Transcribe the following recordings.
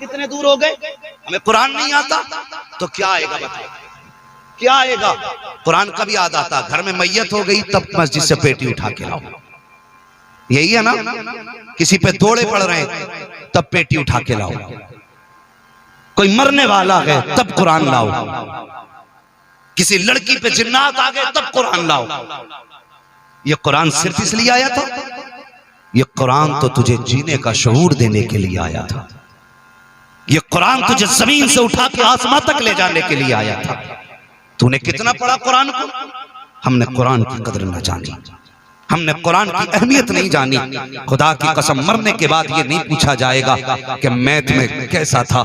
कितने दूर हो गए, हमें कुरान नहीं आता तो क्या आएगा बताओ, क्या आएगा। कुरान कभी याद आता, घर में मैयत हो गई तब मस्जिद से पेटी उठा के लाओ, यही है ना। किसी पे दौड़े पड़ रहे हैं तब पेटी उठा के लाओ, कोई मरने वाला है तब कुरान लाओ, किसी लड़की पे जिन्नात आ गए तब कुरान लाओ। ये कुरान सिर्फ इसलिए आया था, ये कुरान तो तुझे जीने का शऊर देने के लिए आया था, ये कुरान तुझे जमीन से उठा के आसमां तक ले जाने के लिए आया था। तूने कितना पढ़ा कुरान को? हमने कुरान की कदर न जानी, हमने कुरान की अहमियत नहीं जानी। खुदा की कसम मरने के बाद ये नहीं पूछा जाएगा कि मैथ में कैसा था,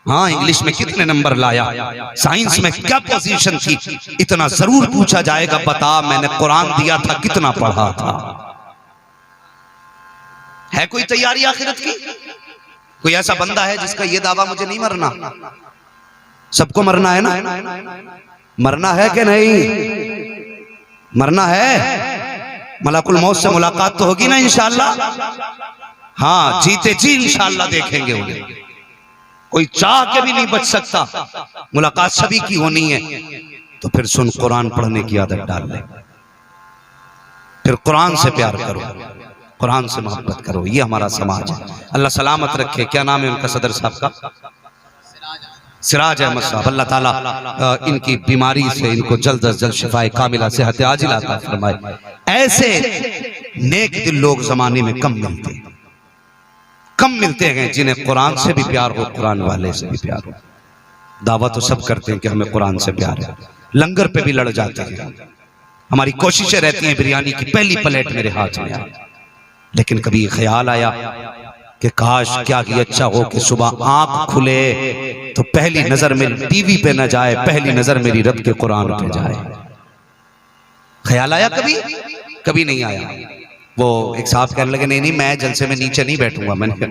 हाँ इंग्लिश में कितने नंबर लाया, साइंस में क्या पोजीशन थी, इतना जरूर पूछा जाएगा, बता मैंने कुरान दिया था कितना पढ़ा था। है कोई तैयारी आखिरत की? कोई ऐसा बंदा है जिसका ये दावा मुझे नहीं मरना? सबको मरना है ना, मरना है कि नहीं? मरना है, मलाकुल मौत से मुलाकात तो होगी ना इंशाअल्लाह। हाँ जीते जी इंशाअल्लाह देखेंगे उन्हें, कोई चाह के भी नहीं बच सकता, मुलाकात सभी की होनी है। तो फिर सुन, कुरान पढ़ने की आदत डाल ले, फिर कुरान से प्यार करो, कुरान से मोहब्बत करो, ये हमारा समाज है। अल्लाह सलामत रखे। क्या नाम है उनका सदर साहब का? सिराज अहमद साहब। अल्लाह ताला इनकी बीमारी से इनको जल्द अज जल्द शिफाए कामिला सेहत आजिला अता फरमाए। ऐसे नेक दिल लोग जमाने में कम मिलते हैं जिन्हें कुरान से भी प्यार हो, कुरान वाले से भी प्यार हो। दावा तो सब करते हैं कि हमें कुरान से प्यार है, लंगर पे भी लड़ जाते हैं, हमारी कोशिशें रहती हैं बिरयानी की पहली प्लेट मेरे हाथ में आए। लेकिन कभी ख्याल आया कि काश क्या कि अच्छा हो कि सुबह आंख खुले तो पहली नजर मेरी टीवी पे न जाए, पहली नजर मेरी रब के कुरान पे जाए। ख्याल आया कभी? कभी नहीं आया। वो एक साहब कहने लगे नहीं नहीं मैं जलसे में नीचे नहीं बैठूंगा। मैंने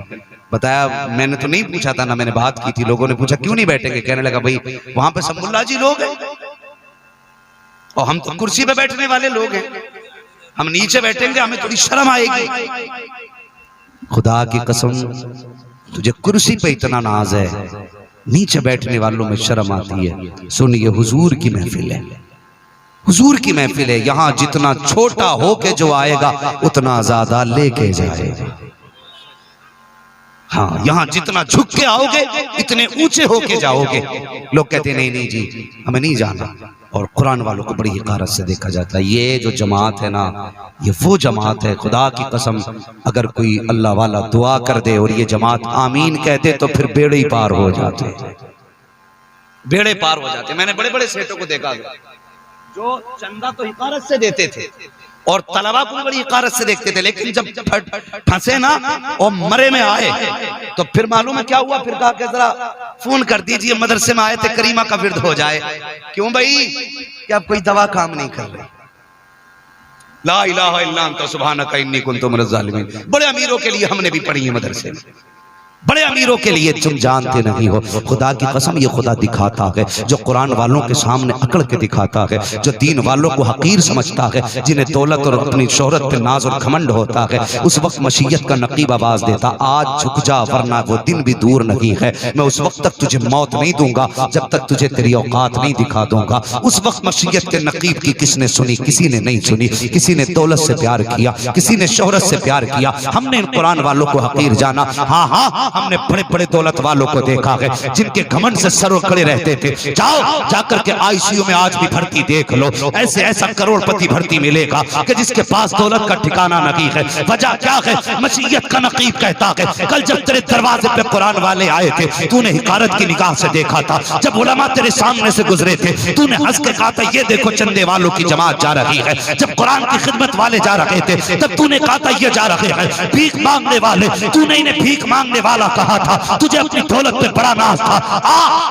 बताया मैंने तो नहीं पूछा था ना, मैंने बात की थी, लोगों ने पूछा क्यों नहीं बैठेंगे? कहने लगा भाई वहां पे सब मुल्ला जी लोग हैं और हम तो कुर्सी पे बैठने वाले लोग हैं, हम नीचे बैठेंगे हमें थोड़ी शर्म आएगी। खुदा की कसम तुझे कुर्सी पे इतना नाज है, नीचे बैठने वालों में शर्म आती है। सुन ये हुजूर की महफिल है, हुजूर की महफिल है, यहाँ जितना छोटा होके जो आएगा उतना ज्यादा लेके जाएगा। हाँ यहाँ जितना झुक के आओगे इतने ऊंचे होके जाओगे। लोग कहते नहीं नहीं जी हमें नहीं जाना, और कुरान वालों को बड़ी हिकारत से देखा जाता है। ये जो जमात है ना, ये वो जमात है, खुदा की कसम अगर कोई अल्लाह वाला दुआ कर दे और ये जमात आमीन कहते तो फिर बेड़े ही पार हो जाते, बेड़े पार हो जाते। मैंने बड़े बड़े सेठों को देखा जो चंदा तो हिकारत से देते थे और तलबा को बड़ी हिकारत से देखते थे, लेकिन जब फंसे ना और मरे में आए तो फिर मालूम है क्या हुआ? फिर कहा कि जरा फोन कर दीजिए, मदरसे में आए थे करीमा का विर्द हो जाए। क्यों भाई? क्या कोई दवा काम नहीं कर रही? ला इलाहा इल्ला अंता सुब्हानका इन्नी कुन्तु मिनज़ ज़ालिमीन। बड़े अमीरों के लिए हमने भी पढ़ी है मदरसे में, बड़े अमीरों के लिए तुम जानते नहीं हो। खुदा की कसम ये खुदा दिखाता है जो कुरान वालों के सामने अकड़ के दिखाता है, जो दीन वालों को हकीर समझता है, जिन्हें दौलत और अपनी शोहरत पे नाज और घमंड होता है, उस वक्त मशीयत का नकीब आवाज देता आज झुक जा वरना वो दिन भी दूर नहीं है। मैं उस वक्त तक तुझे मौत नहीं दूंगा जब तक तुझे तेरी औकात नहीं दिखा दूंगा। उस वक्त मशीयत के नकीब की किसने सुनी? किसी ने नहीं सुनी। किसी ने दौलत से प्यार किया, किसी ने शोहरत से प्यार किया। हमने इन कुरान वालों को हकीर जाना। हाँ हाँ हमने बड़े बड़े दौलत वालों को देखा है जिनके घमंड से सरों खड़े रहते थे। जाओ जाकर के आईसीयू में आज भी भर्ती देख लो, ऐसे ऐसा करोड़पति भर्ती मिलेगा कि जिसके पास दौलत का ठिकाना नहीं है। वजह क्या है? मशीयत का नकीब कहता है कल जब तेरे दरवाजे पे कुरान वाले आए थे तूने हिकारत की निगाह से देखा था। जब उलमा तेरे सामने से गुजरे थे तूने हंस के कहा था ये देखो चंदे वालों की जमात जा रही है। जब कुरान की खिदमत वाले जा रहे थे तब तूने कहा था ये जा रहे हैं भीख मांगने वाले। तूने इन्हें भीख मांगने वाला कहा था, तुझे अपनी दौलत पे बड़ा नाज था।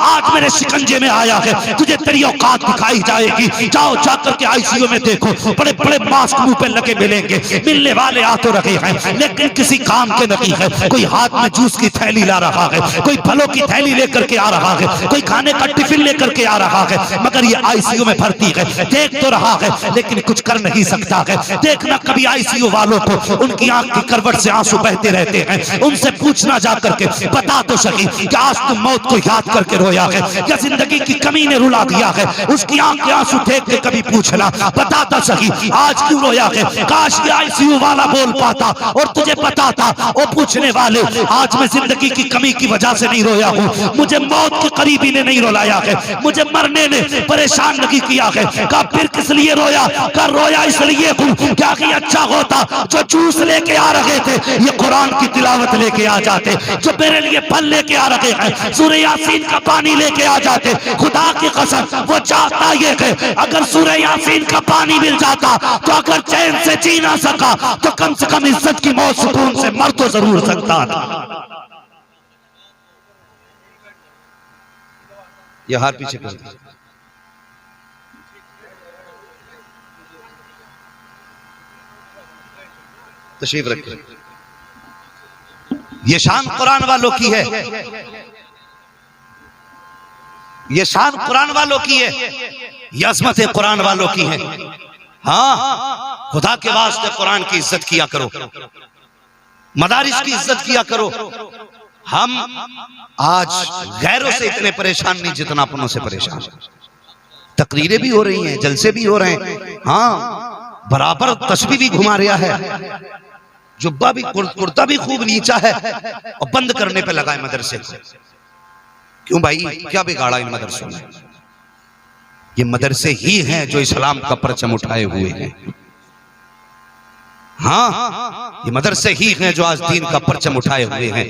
आज मेरे शिकंजे में आया है, तुझे तेरी औकात दिखाई जाएगी। जाओ जाकर के आईसीयू में देखो, बड़े बड़े मास्क मुंह पे लगे मिलेंगे, मिलने वाले आ तो रहे हैं लेकिन किसी काम के नहीं है। कोई हाथ में जूस की थैली ला रहा है, कोई फलों की थैली लेकर के आ रहा है, कोई खाने का टिफिन लेकर के आ रहा है, मगर ये आईसीयू में भर्ती है, देख तो रहा है लेकिन कुछ कर नहीं सकता है। देखना कभी आईसीयू वालों को उनकी आंख की करवट से आंसू बहते रहते हैं, उनसे पूछना जाकर करके बता तो सकी कि आज तुम मौत को याद करके रोया है या जिंदगी की कमी ने रुला दिया है। उसकी आंख के आंसू देख के कभी पूछना, बता तो सकी आज क्यों रोया है। काश कि आईसीयू वाला बोल पाता और तुझे पता था। वो पूछने वाले, आज मैं जिंदगी की कमी की वजह से नहीं रोया हूँ, मुझे मौत के करीबी ने नहीं रुलाया है, मुझे मरने ने परेशान नहीं किया है। कहा फिर किस लिए रोया? कहा रोया इसलिए हूँ क्या कि अच्छा होता जो जूस लेके आ रहे थे ये कुरान की तिलावत लेके आ जाते, जो मेरे लिए फल लेके आ रहे हैं सूरह यासीन का पानी लेके आ जाते। खुदा की कसम वो चाहता ये है अगर सूरह यासीन का पानी मिल जाता तो अगर चैन से जी ना सका तो कम से कम इज्जत की मौत सुकून से मर तो जरूर सकता था। ये हार पीछे कर दो। तशरीफ रखिए। ये शान कुरान वालों की है, ये शान कुरान वालों की है, ये अज़मत कुरान वालों की है। हाँ, खुदा के वास्ते कुरान की इज्जत किया करो, मदारिस की इज्जत किया करो। हम आज गैरों से इतने परेशान नहीं जितना अपनों से परेशान। तकरीरें भी हो रही हैं, जलसे भी हो रहे हैं, हाँ बराबर तस्बीह भी घुमा रहा है, जुब्बा भी कुर्ता भी खूब नीचा है और बंद करने पे लगा है मदरसे को। क्यों भाई, क्या बिगाड़ा इन मदरसों में? ये मदरसे ही हैं जो इस्लाम का परचम उठाए हुए हैं। हाँ, ये मदरसे ही हैं जो आज दीन का परचम उठाए हुए हैं।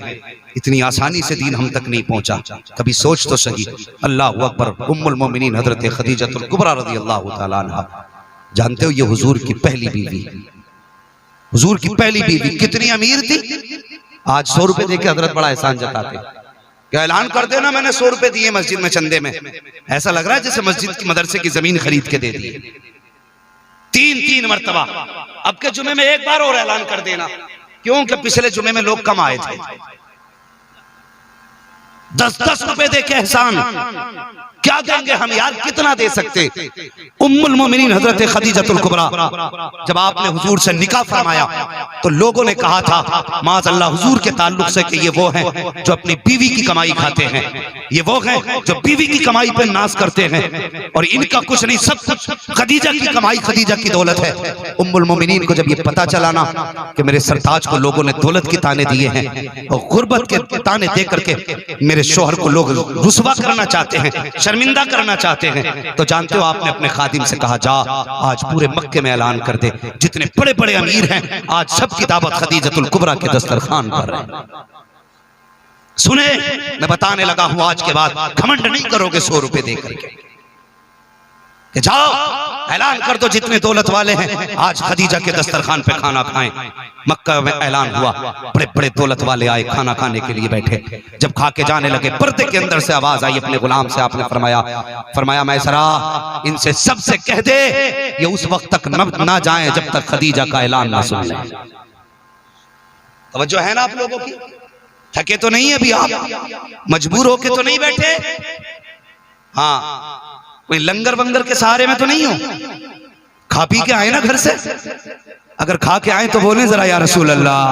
इतनी आसानी से दीन हम तक नहीं पहुंचा, कभी सोच तो सही। अल्लाह अकबर। उम्मुल मोमिनीन हजरत खदीजतुल कुबरा रज़ियल्लाहु ताला अन्हा, जानते हो ये हुजूर की पहली बीवी, हुजूर की पहली बीवी कितनी अमीर थी। आज 100 रुपए देके हजरत बड़ा एहसान जताते, क्या ऐलान कर देना मैंने 100 रुपए दिए मस्जिद में चंदे में। ऐसा लग रहा है जैसे मस्जिद की मदरसे की जमीन खरीद के दे दी। 3-3 मरतबा। अब के जुमे में एक बार और ऐलान कर देना, क्योंकि पिछले जुमे में लोग कम आए थे। 10-10 रुपए दे के एहसान क्या देंगे हम यार, कितना दे सकते। उम्मुल मोमिनीन हजरत खदीजतुल कुबरा, जब आपने हुजूर से निकाह फरमाया तो लोगों ने कहा था माज़अल्लाह हुजूर के ताल्लुक से कि ये वो हैं जो अपनी बीवी की कमाई खाते हैं, ये वो हैं जो बीवी की कमाई पे नाज करते हैं और इनका कुछ नहीं, सब कुछ खदीजा की कमाई, खदीजा की दौलत है। उम्मुल मोमिनीन को जब ये पता चला ना कि मेरे सरताज को लोगों ने दौलत के ताने दिए हैं और गुर्बत के ताने दे करके मेरे शोहर को लोग रुसवा करना चाहते हैं, शर्मिंदा करना चाहते हैं, तो जानते हो आपने अपने खादिम से कहा जा आज पूरे मक्के में ऐलान कर दे जितने बड़े बड़े अमीर हैं आज सब की दावत खदीजतुल कुबरा के दस्तरखान पर है। सुने, मैं बताने लगा हूं आज के बाद घमंड नहीं करोगे 100 रुपए दे करके कि जाओ ऐलान कर दो जितने दौलत वाले हैं आज खदीजा के दस्तरखान पे खाना खाएं। मक्का में ऐलान हुआ, बड़े बड़े दौलत वाले आए खाना खाने के लिए बैठे। जब खा के जाने लगे पर्दे के अंदर से आवाज आई अपने गुलाम से, आपने फरमाया मैसरा इनसे सबसे कह दे ये उस वक्त तक ना जाएं जब तक खदीजा का ऐलान ना सुन लें। तवज्जो है ना आप लोगों की? थके तो नहीं अभी आप, मजबूर होके तो नहीं बैठे, हाँ कोई लंगर वंगर के सहारे में तो नहीं हो, खा पी के आए ना घर से। अगर खा के आए तो बोले जरा या रसूल अल्लाह,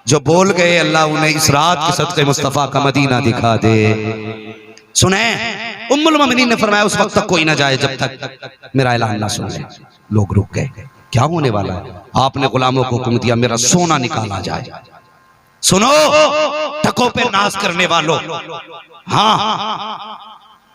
जो बोल गए अल्लाह उन्हें इस रात के सदक़े मुस्तफा का मदीना दिखा दे। सुने, उम्मुल मोमिनीन ने फरमाया उस वक्त तक कोई ना जाए जब तक मेरा ऐलान ना सुन ले। लोग रुक गए, क्या होने वाला है? आपने गुलामों को हुक्म दिया मेरा सोना निकाला जाए। सुनो टकों पे नाज करने वालों, हाँ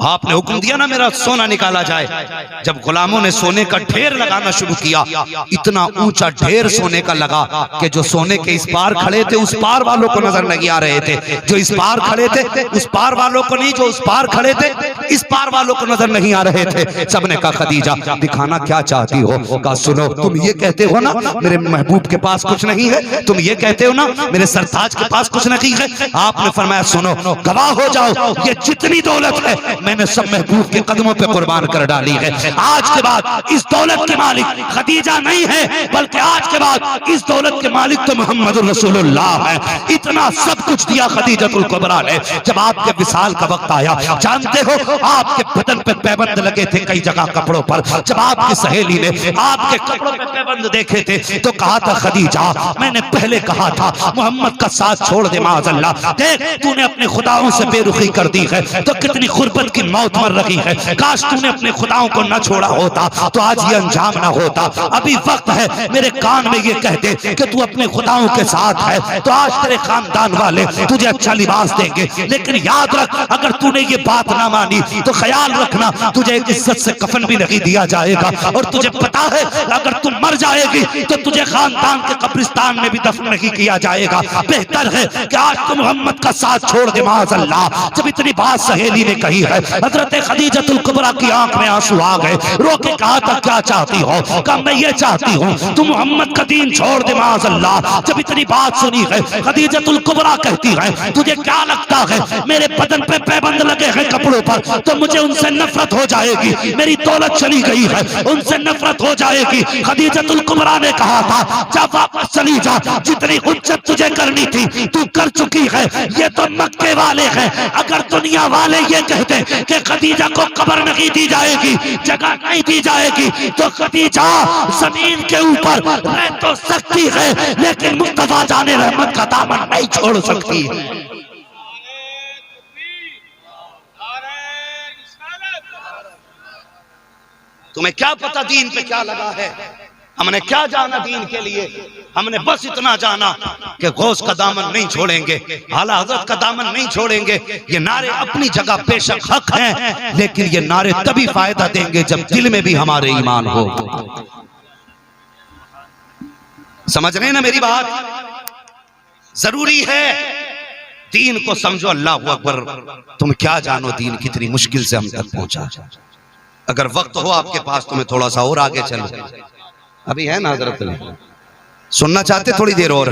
आपने हुक्म दिया ना मेरा सोना निकाला जाए। जब गुलामों ने सोने का ढेर लगाना शुरू किया, इतना ऊंचा ढेर सोने का लगा कि जो सोने के इस पार खड़े थे उस पार वालों को नजर नहीं आ रहे थे, जो इस पार खड़े थे उस पार वालों को नहीं, जो उस पार खड़े थे इस पार वालों को नजर नहीं आ रहे थे। सबने कहा खदीजा दिखाना क्या चाहती हो? कहा सुनो, तुम ये कहते हो ना मेरे महबूब के पास कुछ नहीं है, तुम ये कहते हो ना मेरे सरताज के पास कुछ नहीं है। आपने फरमाया सुनो, गवाह हो जाओ ये जितनी दौलत है मैंने सब महबूब के कदमों पे कुर्बान कर डाली है। आज के बाद इस दौलत के मालिक खदीजा नहीं है, बल्कि आज के बाद इस दौलत के मालिक तो मोहम्मद रसूलुल्लाह है। इतना सब कुछ दिया खदीजतुल कुबरा ने। जब आपके विसाल का वक्त आया, जानते हो आपके बदन पे पैबंद लगे थे कई जगह कपड़ों पर। जब आपकी सहेली ने आपके कपड़ों पे पैबंद देखे थे तो कहा था खदीजा, मैंने पहले कहा था मोहम्मद का साथ छोड़ दे माअज़ल्लाह। देख तूने अपने खुदाओं से बेरुखी कर दी है तो कितनी गुर्बत की मौत मर रही है। काश तूने अपने खुदाओं को न छोड़ा होता तो आज ये अंजाम ना होता। अभी वक्त है मेरे कान में ये कह दे कि तू अपने खुदाओं के साथ है तो आज तेरे खानदान वाले तुझे अच्छा लिबास देंगे। लेकिन याद रख, अगर तूने ये बात ना मानी तो ख्याल रखना तुझे इज्जत से कफन भी नहीं दिया जाएगा। और तुझे पता है अगर तू मर जाएगी तो तुझे खानदान के कब्रिस्तान में भी दफन नहीं किया जाएगा। बेहतर है कि आज तू मोहम्मद का साथ छोड़ दे माअज़ल्लाह। जब इतनी बात सहेली ने कही है, हजरत खदीजतुल कुबरा की आंख में आंसू आ गए। रो के कहा था क्या चाहती हो? कहा मैं ये चाहती हूँ तू मोहम्मद का दीन छोड़ दे माअज़ल्लाह। जब इतनी बात सुनी है, खदीजतुल कुबरा कहती है तुझे क्या लगता है मेरे बदन पे पैबंद लगे हैं कपड़ों पर तो मुझे उनसे नफरत हो जाएगी? मेरी दौलत चली गई है, उनसे नफरत हो जाएगी। खदीजतुल कुबरा ने कहा था जा वापस चली जा, जितनी इज्जत तुझे करनी थी तू कर चुकी है। ये तो मक्के वाले हैं, अगर दुनिया वाले ये कहते कि खदीजा को कब्र नहीं दी जाएगी, जगह नहीं दी जाएगी, तो खदीजा जमीन के ऊपर रह तो सकती है लेकिन मुस्तफा जाने रहमत का दामन नहीं छोड़ सकती है। तुम्हें क्या पता दीन पे क्या लगा है? हमने क्या जाना दीन के लिए? हमने बस इतना जाना कि गौस का दामन नहीं छोड़ेंगे, आला हज़रत का दामन नहीं छोड़ेंगे। ये नारे अपनी जगह बेशक हक हैं, लेकिन ये नारे तभी फायदा देंगे जब दिल में भी हमारे ईमान हो। समझ रहे हैं ना मेरी बात? जरूरी है दीन को समझो। अल्लाह अकबर। तुम क्या जानो दीन कितनी मुश्किल से हम तक पहुंचा। अगर वक्त हो आपके पास तो मैं थोड़ा सा और आगे चलूं। अभी है ना हजरत? सुनना चाहते थोड़ी देर और?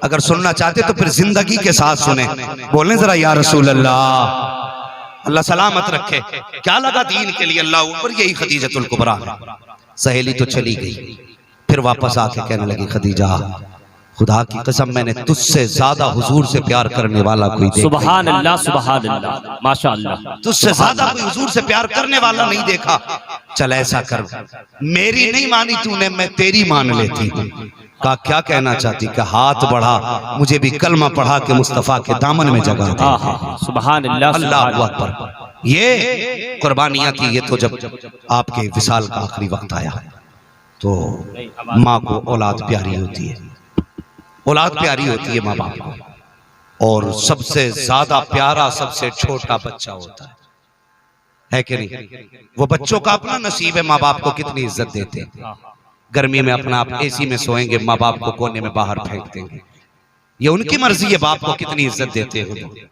अगर सुनना चाहते तो फिर जिंदगी के साथ सुने। बोलने जरा या रसूल अल्लाह। अल्लाह सलामत रखे। क्या लगा दीन के लिए अल्लाह ऊपर? यही खदीजतुल कुबरा। सहेली तो चली गई, फिर वापस आके कहने लगी खदीजा खुदा की कसम मैंने तुझसे ज्यादा हुजूर से प्यार करने वाला कोई देखा। सुभान अल्लाह, सुभान अल्लाह, माशाअल्लाह। तुझसे ज्यादा कोई हुजूर से प्यार करने वाला नहीं देखा। चल ऐसा कर, मेरी नहीं मानी तूने, मैं तेरी मान लेती। का क्या कहना चाहती? कि हाथ बढ़ा, मुझे भी कलमा पढ़ा के मुस्तफा के दामन में जगह दे। सुभान अल्लाह, अल्लाह अकबर। ये कुर्बानियां थी। ये तो जब आपके विसाल का आखिरी वक्त आया तो माँ को औलाद प्यारी होती है, औलाद प्यारी होती है माँ बाप को। और सबसे ज्यादा प्यारा सबसे छोटा बच्चा होता है कि नहीं? वो बच्चों का अपना नसीब है। माँ बाप को कितनी इज्जत देते हैं। गर्मी में अपना आप एसी में सोएंगे, माँ बाप को कोने में बाहर फेंक देंगे। ये उनकी मर्जी है, बाप को कितनी इज्जत देते हैं।